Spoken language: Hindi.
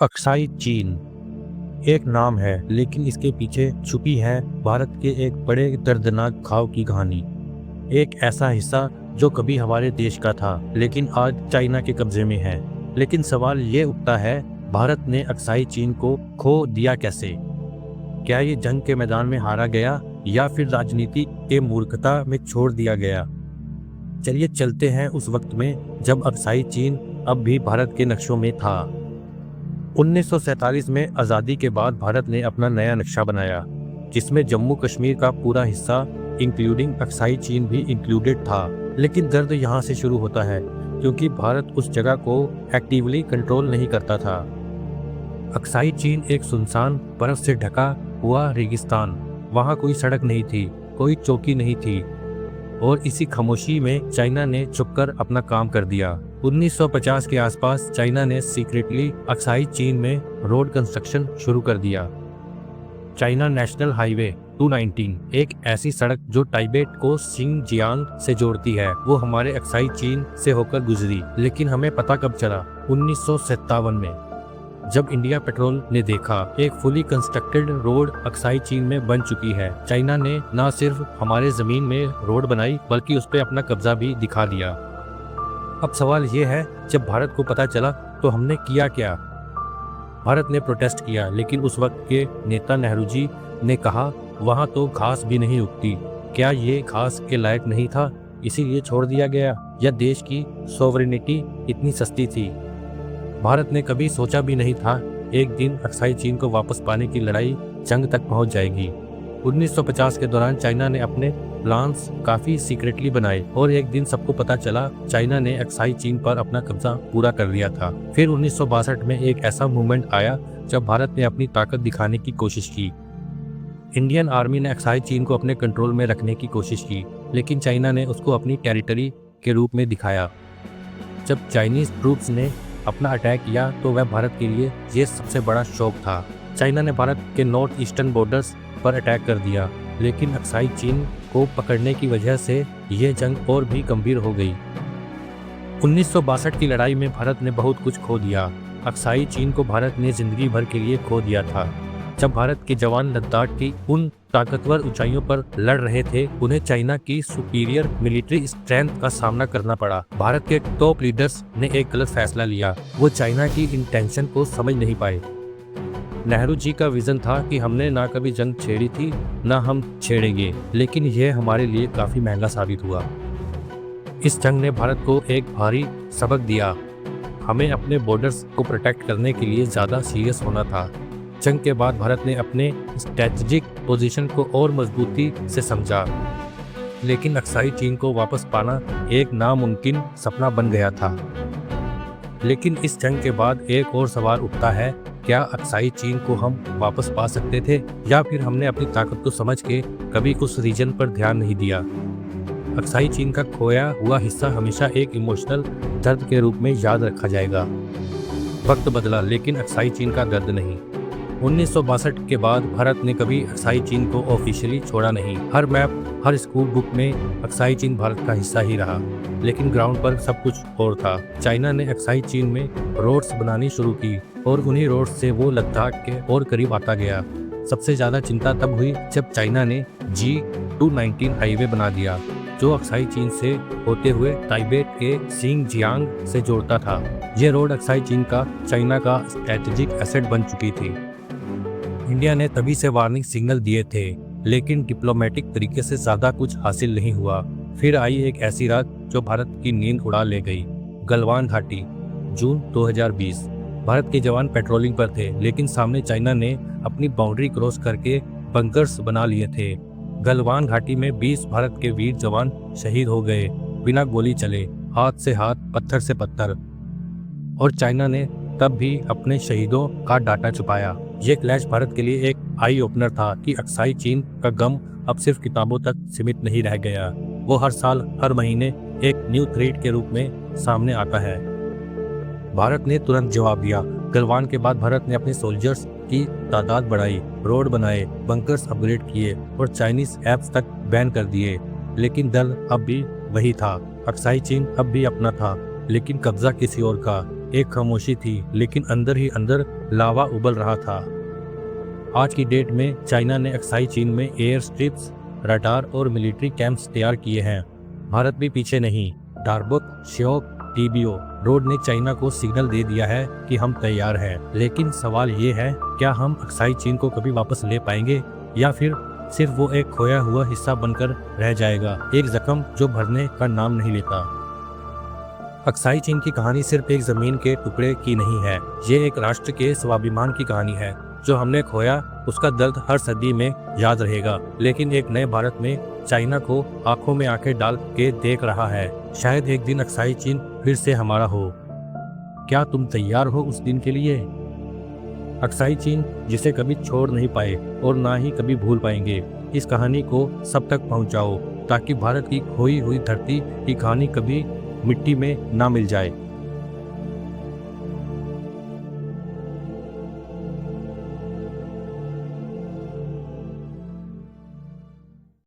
अक्साई चीन एक नाम है, लेकिन इसके पीछे छुपी है भारत के एक बड़े दर्दनाक घाव की कहानी। एक ऐसा हिस्सा जो कभी हमारे देश का था, लेकिन आज चाइना के कब्जे में है। लेकिन सवाल ये उठता है, भारत ने अक्साई चीन को खो दिया कैसे? क्या ये जंग के मैदान में हारा गया या फिर राजनीति के मूर्खता में छोड़ दिया गया? चलिए चलते हैं उस वक्त में जब अक्साई चीन अब भी भारत के नक्शों में था। 1947 में आज़ादी के बाद भारत ने अपना नया नक्शा बनाया, जिसमें जम्मू कश्मीर का पूरा हिस्सा इंक्लूडिंग अक्साई चीन भी इंक्लूडेड था। लेकिन दर्द यहाँ से शुरू होता है, क्योंकि भारत उस जगह को एक्टिवली कंट्रोल नहीं करता था। अक्साई चीन एक सुनसान, बर्फ से ढका हुआ रेगिस्तान। वहाँ कोई सड़क नहीं थी, कोई चौकी नहीं थी, और इसी खामोशी में चाइना ने छुपकर अपना काम कर दिया। 1950 के आसपास चाइना ने सीक्रेटली अक्साई चीन में रोड कंस्ट्रक्शन शुरू कर दिया। चाइना नेशनल हाईवे 219 एक ऐसी सड़क जो टाइबेट को शिनजियांग से जोड़ती है, वो हमारे अक्साई चीन से होकर गुजरी। लेकिन हमें पता कब चला? 1957 में, जब इंडिया पेट्रोल ने देखा एक फुली कंस्ट्रक्टेड रोड अक्साई चीन में बन चुकी है। चाइना ने न सिर्फ हमारे जमीन में रोड बनाई, बल्कि उस पर अपना कब्जा भी दिखा दिया। अब सवाल ये है, जब भारत को पता चला तो हमने किया क्या? भारत ने प्रोटेस्ट किया, लेकिन उस वक्त के नेता नेहरू जी ने कहा, वहाँ तो घास भी नहीं उगती, क्या ये घास के लायक नहीं था, इसीलिए छोड़ दिया गया? या देश की सोवरेनिटी इतनी सस्ती थी? भारत ने कभी सोचा भी नहीं था एक दिन अक्साई चीन को वापस पाने की लड़ाई जंग तक पहुंच जाएगी। 1950 के दौरान चाइना ने अपने प्लान्स काफी सीक्रेटली बनाए, और एक दिन सबको पता चला चाइना ने अक्साई चीन पर अपना कब्जा पूरा कर लिया था। फिर 1962 में एक ऐसा मूवमेंट आया जब भारत ने अपनी ताकत दिखाने की कोशिश की। इंडियन आर्मी ने अक्साई चीन को अपने कंट्रोल में रखने की कोशिश की, लेकिन चाइना ने उसको अपनी टेरिटरी के रूप में दिखाया। जब चाइनीज ट्रूप्स ने अपना अटैक किया तो वह भारत के लिए ये सबसे बड़ा शॉक था। चाइना ने भारत के नॉर्थ ईस्टर्न बॉर्डर्स पर अटैक कर दिया, लेकिन अक्साई चीन को पकड़ने की वजह से यह जंग और भी गंभीर हो गई। 1962 की लड़ाई में भारत ने बहुत कुछ खो दिया। अक्साई चीन को भारत ने जिंदगी भर के लिए खो दिया था। जब भारत के जवान लद्दाख की उन ताकतवर ऊंचाइयों पर लड़ रहे थे, उन्हें चाइना की सुपीरियर मिलिट्री स्ट्रेंथ का सामना करना पड़ा। भारत के टॉप लीडर्स ने एक गलत फैसला लिया। वो चाइना की इंटेंशन को समझ नहीं पाए। नेहरू जी का विजन था कि हमने ना कभी जंग छेड़ी थी, ना हम छेड़ेंगे, लेकिन यह हमारे लिए काफी महंगा साबित हुआ। इस जंग ने भारत को एक भारी सबक दिया। हमें अपने बॉर्डर्स को प्रोटेक्ट करने के लिए ज्यादा सीरियस होना था। जंग के बाद भारत ने अपने स्ट्रेटेजिक पोजीशन को और मजबूती से समझा, लेकिन अक्साई चीन को वापस पाना एक नामुमकिन सपना बन गया था। लेकिन इस जंग के बाद एक और सवाल उठता है, क्या अक्साई चीन को हम वापस पा सकते थे, या फिर हमने अपनी ताकत को समझ के कभी उस रीजन पर ध्यान नहीं दिया? अक्साई चीन का खोया हुआ हिस्सा हमेशा एक इमोशनल दर्द के रूप में याद रखा जाएगा। वक्त बदला, लेकिन अक्साई चीन का दर्द नहीं। 1962 के बाद भारत ने कभी अक्साई चीन को ऑफिशियली छोड़ा नहीं। हर मैप, हर स्कूल बुक में अक्साई चीन भारत का हिस्सा ही रहा, लेकिन ग्राउंड पर सब कुछ और था। चाइना ने अक्साई चीन में रोड्स बनानी शुरू की, और उन्हीं रोड्स से वो लद्दाख के और करीब आता गया। सबसे ज्यादा चिंता तब हुई जब चाइना ने G219 हाईवे बना दिया, जो अक्साई चीन से होते हुए टाइबेट के शिनजियांग से जोड़ता था। यह रोड अक्साई चीन का चाइना का स्ट्रेटेजिक एसेट बन चुकी थी। इंडिया ने तभी से वार्निंग सिग्नल दिए थे, लेकिन डिप्लोमेटिक तरीके से ज्यादा कुछ हासिल नहीं हुआ। फिर आई एक ऐसी रात जो भारत की नींद उड़ा ले गई। गलवान घाटी, जून 2020। भारत के जवान पेट्रोलिंग पर थे, लेकिन सामने चाइना ने अपनी बाउंड्री क्रॉस करके बंकर्स बना लिए थे। गलवान घाटी में 20 भारत के वीर जवान शहीद हो गए, बिना गोली चले, हाथ से हाथ, पत्थर से पत्थर। और चाइना ने तब भी अपने शहीदों का डाटा छुपाया। ये क्लैश भारत के लिए एक आई ओपनर था कि अक्साई चीन का गम अब सिर्फ किताबों तक सीमित नहीं रह गया। वो हर साल, हर महीने एक न्यू थ्रेट के रूप में सामने आता है। भारत ने तुरंत जवाब दिया। गलवान के बाद भारत ने अपने सोल्जर्स की तादाद बढ़ाई, रोड बनाए, बंकर्स अपग्रेड किए, और चाइनीज ऐप्स तक बैन कर दिए। लेकिन दल अब भी वही था। अक्साई चीन अब भी अपना था, लेकिन कब्जा किसी और का। एक खामोशी थी, लेकिन अंदर ही अंदर लावा उबल रहा था। आज की डेट में चाइना ने अक्साई चीन में एयर स्ट्रिप्स, रडार और मिलिट्री कैंप्स तैयार किए हैं। भारत भी पीछे नहीं। डार्बुक, श्योक, टीबीओ रोड ने चाइना को सिग्नल दे दिया है कि हम तैयार हैं। लेकिन सवाल ये है, क्या हम अक्साई चीन को कभी वापस ले पाएंगे या फिर सिर्फ वो एक खोया हुआ हिस्सा बनकर रह जाएगा, एक जख्म जो भरने का नाम नहीं लेता। अक्साई चीन की कहानी सिर्फ एक जमीन के टुकड़े की नहीं है, ये एक राष्ट्र के स्वाभिमान की कहानी है। जो हमने खोया उसका दर्द हर सदी में याद रहेगा, लेकिन एक नए भारत में चाइना को आंखों में आंखें डाल के देख रहा है। शायद एक दिन अक्साई चीन फिर से हमारा हो। क्या तुम तैयार हो उस दिन के लिए? अक्साई चीन जिसे कभी छोड़ नहीं पाए और ना ही कभी भूल पाएंगे। इस कहानी को सब तक पहुंचाओ ताकि भारत की खोई हुई धरती की कहानी कभी मिट्टी में ना मिल जाए।